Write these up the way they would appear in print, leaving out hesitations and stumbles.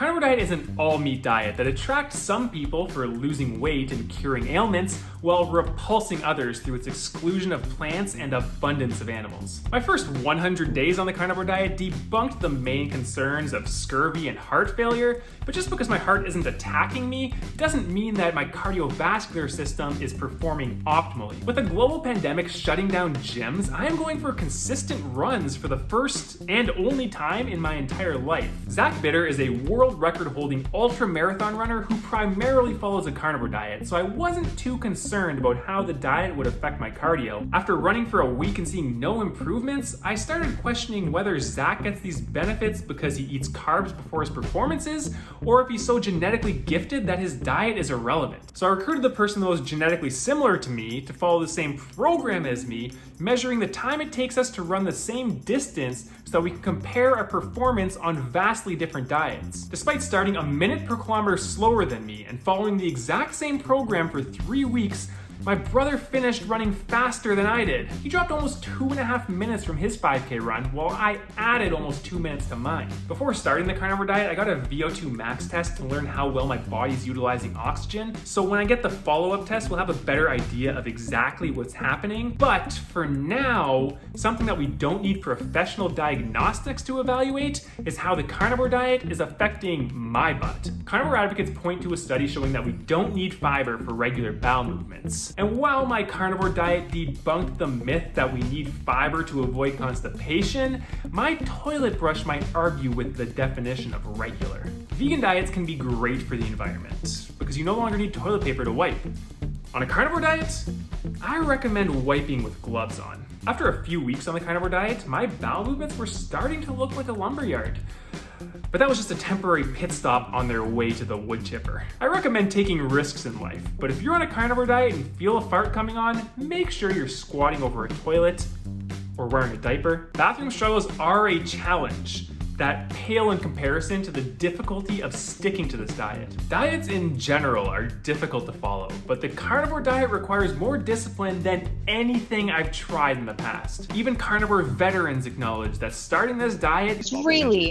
Carnivore diet is an all-meat diet that attracts some people for losing weight and curing ailments, while repulsing others through its exclusion of plants and abundance of animals. My first 100 days on the carnivore diet debunked the main concerns of scurvy and heart failure, but just because my heart isn't attacking me doesn't mean that my cardiovascular system is performing optimally. With a global pandemic shutting down gyms, I am going for consistent runs for the first and only time in my entire life. Zach Bitter is a world record-holding ultra-marathon runner who primarily follows a carnivore diet, so I wasn't too concerned about how the diet would affect my cardio. After running for a week and seeing no improvements, I started questioning whether Zach gets these benefits because he eats carbs before his performances, or if he's so genetically gifted that his diet is irrelevant. So I recruited the person that was genetically similar to me to follow the same program as me, measuring the time it takes us to run the same distance so that we can compare our performance on vastly different diets. Despite starting a minute per kilometer slower than me and following the exact same program for 3 weeks, my brother finished running faster than I did. He dropped almost 2.5 minutes from his 5K run, while I added almost 2 minutes to mine. Before starting the carnivore diet, I got a VO2 max test to learn how well my body's utilizing oxygen, so when I get the follow-up test, we'll have a better idea of exactly what's happening. But for now, something that we don't need professional diagnostics to evaluate is how the carnivore diet is affecting my butt. Carnivore advocates point to a study showing that we don't need fiber for regular bowel movements. And while my carnivore diet debunked the myth that we need fiber to avoid constipation, my toilet brush might argue with the definition of regular. Vegan diets can be great for the environment because you no longer need toilet paper to wipe. On a carnivore diet, I recommend wiping with gloves on. After a few weeks on the carnivore diet, my bowel movements were starting to look like a lumberyard. But that was just a temporary pit stop on their way to the wood chipper. I recommend taking risks in life, but if you're on a carnivore diet and feel a fart coming on, make sure you're squatting over a toilet or wearing a diaper. Bathroom struggles are a challenge that pale in comparison to the difficulty of sticking to this diet. Diets in general are difficult to follow, but the carnivore diet requires more discipline than anything I've tried in the past. Even carnivore veterans acknowledge that starting this diet is really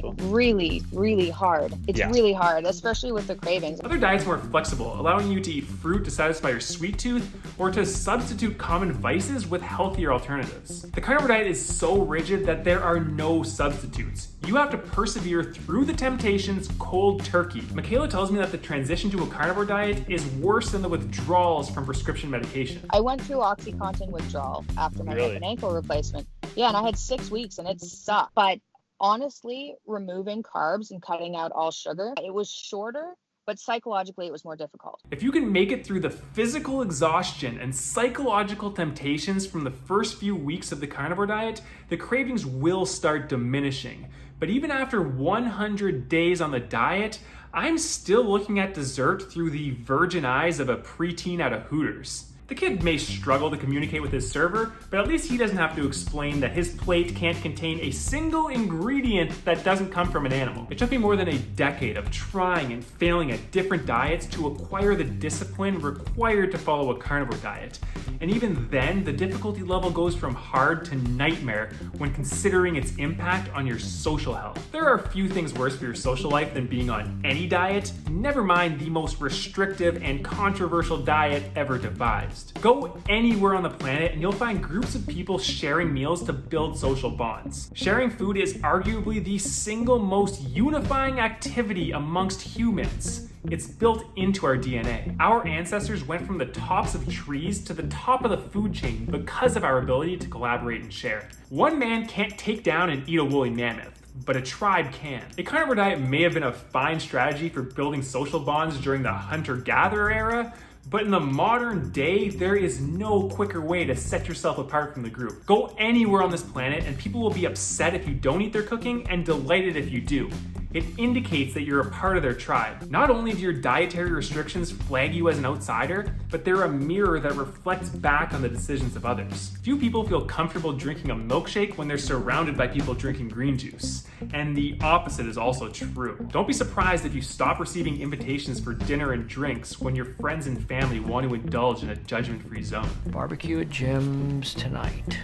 hard. It's really hard, especially with the cravings. Other diets are more flexible, allowing you to eat fruit to satisfy your sweet tooth or to substitute common vices with healthier alternatives. The carnivore diet is so rigid that there are no substitutes. You have to persevere through the temptations cold turkey. Michaela tells me that the transition to a carnivore diet is worse than the withdrawals from prescription medication. I went through OxyContin withdrawal after my hip and ankle replacement. Yeah, and I had 6 weeks and it sucked. But honestly, removing carbs and cutting out all sugar, it was shorter, but psychologically it was more difficult. If you can make it through the physical exhaustion and psychological temptations from the first few weeks of the carnivore diet, the cravings will start diminishing. But even after 100 days on the diet, I'm still looking at dessert through the virgin eyes of a preteen at a Hooters. The kid may struggle to communicate with his server, but at least he doesn't have to explain that his plate can't contain a single ingredient that doesn't come from an animal. It took me more than a decade of trying and failing at different diets to acquire the discipline required to follow a carnivore diet. And even then, the difficulty level goes from hard to nightmare when considering its impact on your social health. There are few things worse for your social life than being on any diet, never mind the most restrictive and controversial diet ever devised. Go anywhere on the planet and you'll find groups of people sharing meals to build social bonds. Sharing food is arguably the single most unifying activity amongst humans. It's built into our DNA. Our ancestors went from the tops of trees to the top of the food chain because of our ability to collaborate and share. One man can't take down and eat a woolly mammoth, but a tribe can. A carnivore diet may have been a fine strategy for building social bonds during the hunter-gatherer era, but in the modern day, there is no quicker way to set yourself apart from the group. Go anywhere on this planet and people will be upset if you don't eat their cooking and delighted if you do. It indicates that you're a part of their tribe. Not only do your dietary restrictions flag you as an outsider, but they're a mirror that reflects back on the decisions of others. Few people feel comfortable drinking a milkshake when they're surrounded by people drinking green juice. And the opposite is also true. Don't be surprised if you stop receiving invitations for dinner and drinks when your friends and family want to indulge in a judgment-free zone. Barbecue at Jim's tonight.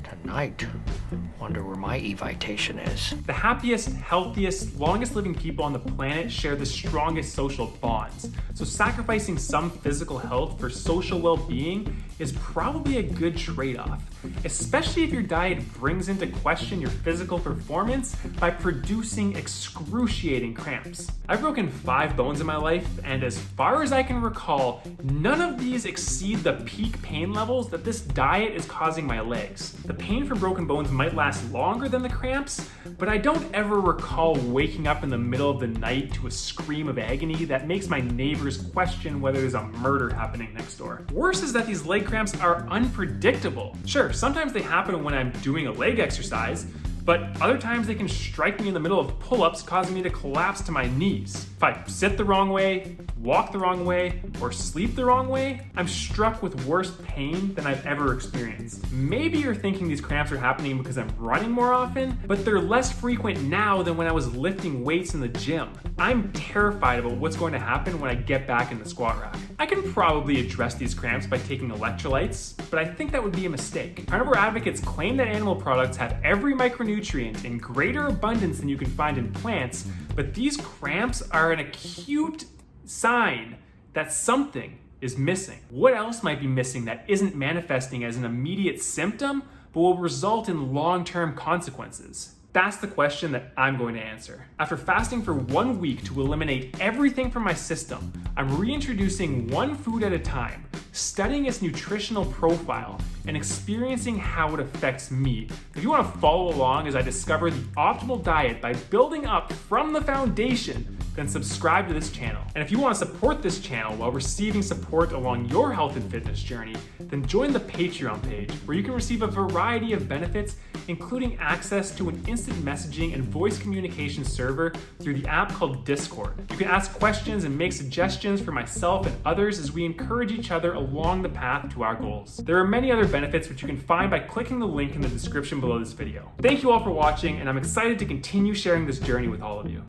Tonight. Wonder where my evitation is. The happiest, healthiest, longest living people on the planet share the strongest social bonds. So sacrificing some physical health for social well-being is probably a good trade-off, especially if your diet brings into question your physical performance by producing excruciating cramps. I've broken 5 bones in my life, and as far as I can recall, none of these exceed the peak pain levels that this diet is causing my legs. The pain from broken bones might last longer than the cramps, but I don't ever recall waking up in the middle of the night to a scream of agony that makes my neighbors question whether there's a murder happening next door. Worse is that these leg cramps are unpredictable. Sure, sometimes they happen when I'm doing a leg exercise, but other times they can strike me in the middle of pull-ups, causing me to collapse to my knees. If I sit the wrong way, walk the wrong way, or sleep the wrong way, I'm struck with worse pain than I've ever experienced. Maybe you're thinking these cramps are happening because I'm running more often, but they're less frequent now than when I was lifting weights in the gym. I'm terrified about what's going to happen when I get back in the squat rack. I can probably address these cramps by taking electrolytes, but I think that would be a mistake. Carnivore advocates claim that animal products have every micronutrient in greater abundance than you can find in plants, but these cramps are an acute sign that something is missing. What else might be missing that isn't manifesting as an immediate symptom, but will result in long-term consequences? That's the question that I'm going to answer. After fasting for 1 week to eliminate everything from my system, I'm reintroducing one food at a time, studying its nutritional profile, and experiencing how it affects me. If you want to follow along as I discover the optimal diet by building up from the foundation, then subscribe to this channel. And if you want to support this channel while receiving support along your health and fitness journey, then join the Patreon page, where you can receive a variety of benefits, including access to an instant messaging and voice communication server through the app called Discord. You can ask questions and make suggestions for myself and others as we encourage each other along the path to our goals. There are many other benefits which you can find by clicking the link in the description below this video. Thank you all for watching, and I'm excited to continue sharing this journey with all of you.